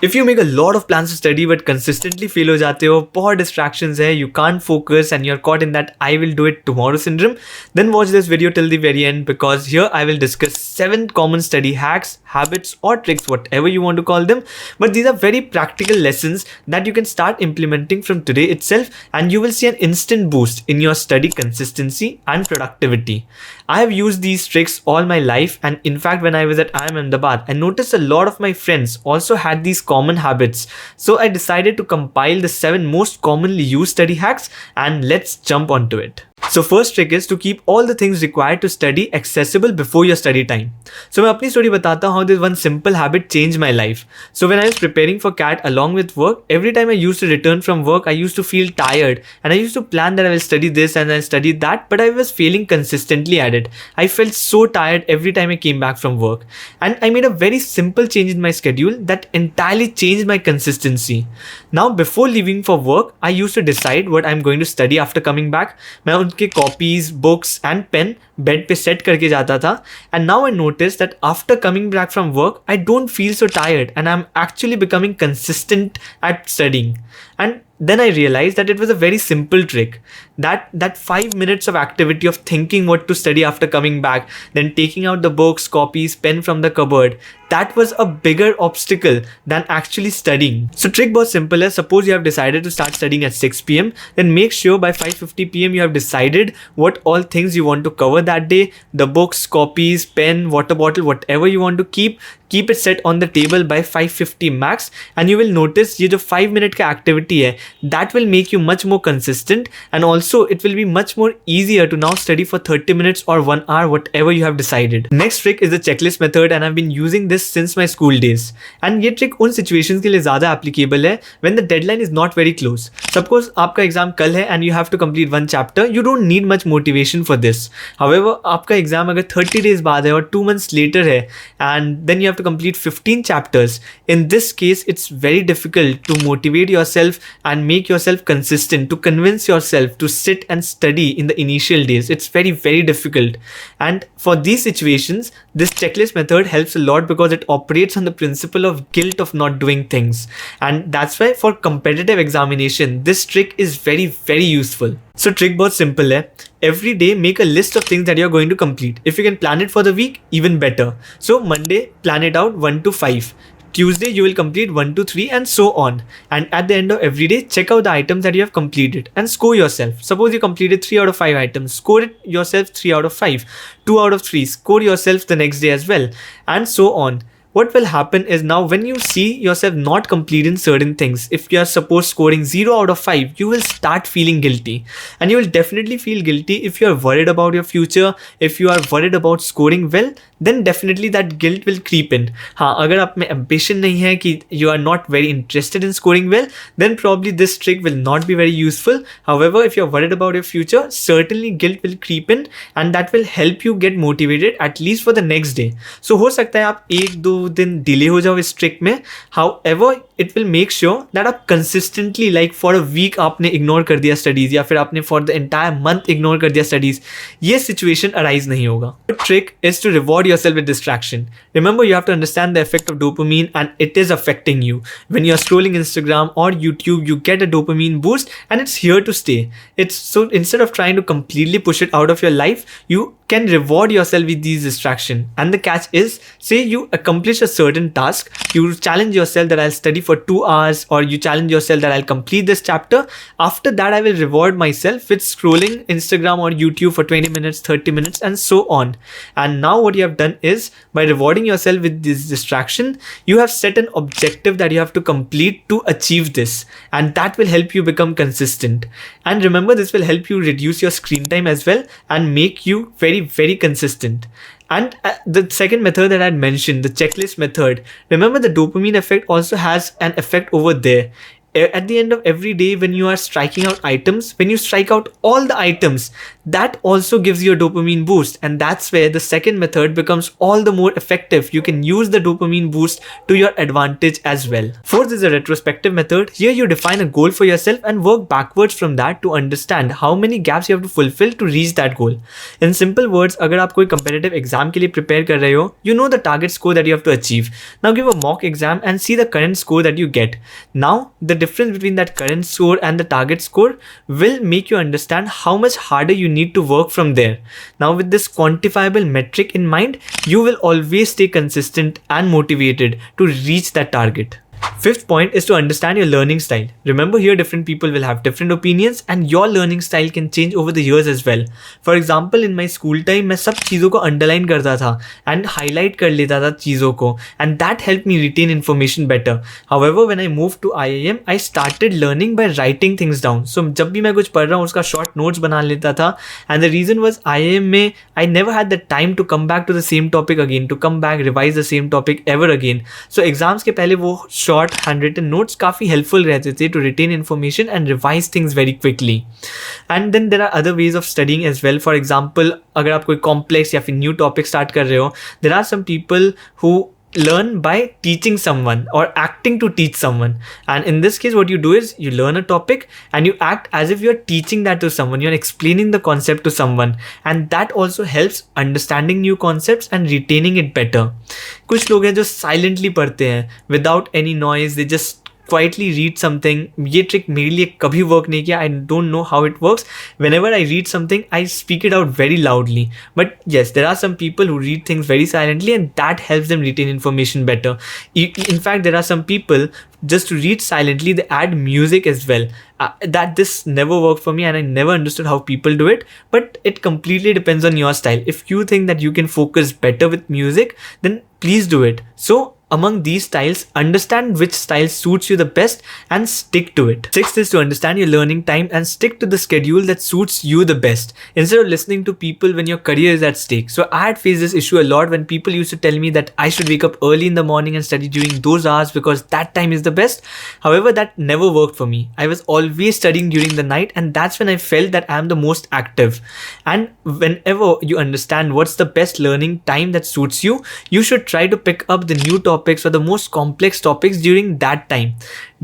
If you make a lot of plans to study but consistently fail हो जाते हो, बहुत distractions है, you can't focus and you're caught in that I will do it tomorrow syndrome, then watch this video till the very end because here I will discuss 7 common study hacks, habits or tricks, whatever you want to call them. But these are very practical lessons that you can start implementing from today itself and you will see an instant boost in your study consistency and productivity. I have used these tricks all my life, and in fact when I was at IIM Ahmedabad, I noticed a lot of my friends also had these common habits. So I decided to compile the 7 most commonly used study hacks and let's jump onto it. So first trick is to keep all the things required to study accessible before your study time. So मैं अपनी story बताता हूँ how this one simple habit changed my life. So when I was preparing for CAT along with work, every time I used to return from work, I used to feel tired and I used to plan that I will study this and I'll study that, but I was failing consistently at it. I felt so tired every time I came back from work. And I made a very simple change in my schedule that entirely changed my consistency. Now before leaving for work, I used to decide what I'm going to study after coming back. मैं उनके copies, books and pen bed पे set करके जाता था, and now I noticed that after coming back from work, I don't feel so tired and I'm actually becoming consistent at studying. And then I realized that it was a very simple trick. That 5 minutes of activity of thinking what to study after coming back, then taking out the books, copies, pen from the cupboard, that was a bigger obstacle than actually studying. So trick बहुत simple है. Suppose you have decided to start studying at 6 p.m. then make sure by 5:50 p.m. you have decided what all things you want to cover that day. The books, copies, pen, water bottle, whatever you want to keep it set on the table by 5:50 max, and you will notice ये जो 5 minute का activity है, that will make you much more consistent, and also it will be much more easier to now study for 30 minutes or 1 hour, whatever you have decided. Next trick is the checklist method, and I've been using this since my school days. And ये trick उन situations के लिए ज़्यादा applicable है when the deadline is not very close. Suppose आपका exam कल है and you have to complete 1 chapter, you don't need much motivation for this. However, आपका exam अगर 30 days बाद है और 2 months later है and then you have to complete 15 chapters, in this case it's very difficult to motivate yourself and make yourself consistent, to convince yourself to sit and study in the initial days. It's very, very difficult. And for these situations, this checklist method helps a lot because it operates on the principle of guilt of not doing things. And that's why for competitive examination, this trick is very, very useful. So trick बहुत simple है. Every day make a list of things that you're going to complete. If you can plan it for the week, even better. So Monday, plan it out 1 to 5. Tuesday you will complete 1 to 3 and so on. And at the end of every day, check out the items that you have completed and score yourself. Suppose you completed 3 out of 5 items, score it yourself 3 out of 5, 2 out of 3, score yourself the next day as well, and so on. What will happen is now when you see yourself not completing certain things, if you are suppose scoring 0 out of 5, you will start feeling guilty, and you will definitely feel guilty if you are worried about your future. If you are worried about scoring well, then definitely that guilt will creep in. हाँ, अगर आप में ambition नहीं है कि you are not very interested in scoring well, then probably this trick will not be very useful. However, if you are worried about your future, certainly guilt will creep in and that will help you get motivated at least for the next day. So हो सकता है आप 1-2 दिन delay हो जाओ इस trick में. However, it will make sure that आप consistently like for a week आपने इग्नोर कर दिया स्टडीज या फिर आपने for the entire month ignore कर दिया स्टडीज, ये सिचुएशन अराइज नहीं होगा. The trick is to reward yourself with distraction. Remember, you have to understand the effect of dopamine and it is affecting you. When you're scrolling Instagram or YouTube, you get a dopamine boost and it's here to stay. It's so instead of trying to completely push it out of your life, you can reward yourself with these distractions. And the catch is, say you accomplish a certain task, you challenge yourself that I'll study for 2 hours, or you challenge yourself that I'll complete this chapter. After that, I will reward myself with scrolling Instagram or YouTube for 20 minutes, 30 minutes and so on. And now what you have done is, by rewarding yourself with this distraction, you have set an objective that you have to complete to achieve this, and that will help you become consistent. And remember, this will help you reduce your screen time as well and make you very, very consistent. And the second method that I had mentioned, the checklist method, remember the dopamine effect also has an effect over there. at the end of every day, when you are striking out items, when you strike out all the items, that also gives you a dopamine boost. And that's where the second method becomes all the more effective. You can use the dopamine boost to your advantage as well. Fourth is a retrospective method. Here you define a goal for yourself and work backwards from that to understand how many gaps you have to fulfill to reach that goal. In simple words, अगर आप कोई competitive exam के लिए prepare कर रहे हो, you know the target score that you have to achieve. Now give a mock exam and see the current score that you get. Now the difference between that current score and the target score will make you understand how much harder you need to work from there. Now with this quantifiable metric in mind, you will always stay consistent and motivated to reach that target. Fifth point is to understand your learning style. Remember, here different people will have different opinions and your learning style can change over the years as well. For example, in my school time, मैं सब चीज़ों को underline करता था and highlight कर लेता था चीज़ों को, and that helped me retain information better. However, when I moved to IIM, I started learning by writing things down. So जब भी मैं कुछ पढ़ रहा हूँ उसका short notes बना लेता था, and the reason was IIM में I never had the time to come back to the same topic again, to come back revise the same topic ever again. So exams के पहले वो short handwritten notes काफ़ी helpful रहते थे to retain information and revise things very quickly. And then there are other ways of studying as well. For example, अगर आप कोई complex या फिर new topic start कर रहे हो, there are some people who learn by teaching someone or acting to teach someone. And in this case, what you do is you learn a topic and you act as if you're teaching that to someone. You're explaining the concept to someone, and that also helps understanding new concepts and retaining it better. कुछ लोग हैं जो silently पढ़ते हैं without any noise. They just quietly read something. ये trick मेरे लिए कभी work नहीं किया. I don't know how it works. Whenever I read something, I speak it out very loudly. But yes, there are some people who read things very silently and that helps them retain information better. In fact, there are some people just to read silently, they add music as well. That this never worked for me and I never understood how people do it. But it completely depends on your style. If you think that you can focus better with music, then please do it. So among these styles, understand which style suits you the best and stick to it. Sixth is to understand your learning time and stick to the schedule that suits you the best, instead of listening to people when your career is at stake. So I had faced this issue a lot when people used to tell me that I should wake up early in the morning and study during those hours because that time is the best. However, that never worked for me. I was always studying during the night, and that's when I felt that I am the most active. And whenever you understand what's the best learning time that suits you, you should try to pick up the new topics or the most complex topics during that time.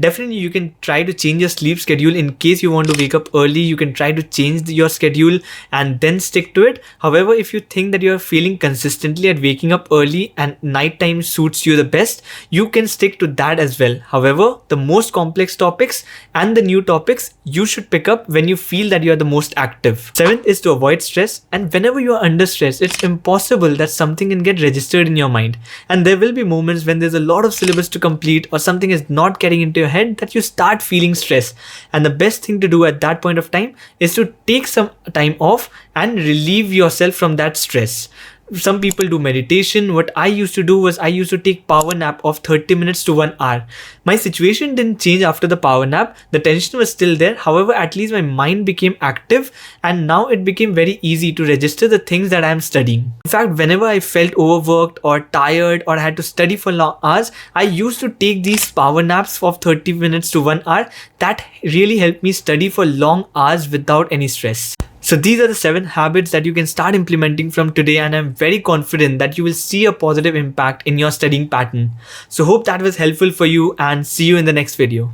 Definitely you can try to change your sleep schedule in case you want to wake up early. You can try to change your schedule and then stick to it. However, if you think that you are feeling consistently at waking up early and nighttime suits you the best, you can stick to that as well. However, the most complex topics and the new topics you should pick up when you feel that you are the most active. Seventh is to avoid stress, and whenever you are under stress, it's impossible that something can get registered in your mind, and there will be moments when there's a lot of syllabus to complete or something is not getting into your head that you start feeling stress. And the best thing to do at that point of time is to take some time off and relieve yourself from that stress. Some people do meditation. What I used to do was I used to take power nap of 30 minutes to 1 hour. My situation didn't change after the power nap. The tension was still there. However, at least my mind became active, and now it became very easy to register the things that I am studying. In fact, whenever I felt overworked or tired or I had to study for long hours, I used to take these power naps of 30 minutes to 1 hour. That really helped me study for long hours without any stress. So these are the 7 habits that you can start implementing from today, and I'm very confident that you will see a positive impact in your studying pattern. So hope that was helpful for you, and see you in the next video.